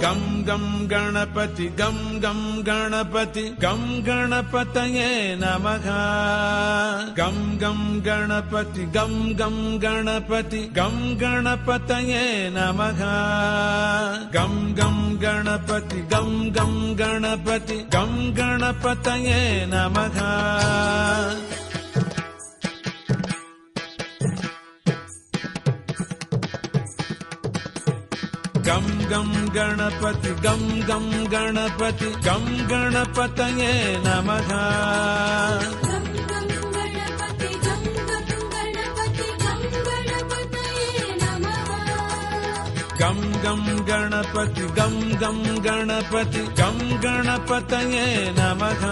ಗಂ ಗಂ ಗಣಪತಿ ಗಂ ಗಂ ಗಣಪತಿ ಗಂ ಗಣಪತಯೇ ನಮಃ ಗಂ ಗಂ ಗಣಪತಿ ಗಂ ಗಂ ಗಣಪತಿ ಗಂ ಗಣಪತಯೇ ನಮಃ ಗಂ ಗಂ ಗಣಪತಿ ಗಂ ಗಂ ಗಣಪತಿ ಗಂ ಗಣಪತಯೇ ನಮಃ ಗಂ ಗಂ ಗಣಪತಿ ಗಂ ಗಂ ಗಣಪತಿ ಗಂ ಗಣಪತಯೇ ನಮಃ ಗಂ ಗಂ ಗಣಪತಿ ಗಂ ಗಂ ಗಣಪತಿ ಗಂ ಗಣಪತಯೇ ನಮಃ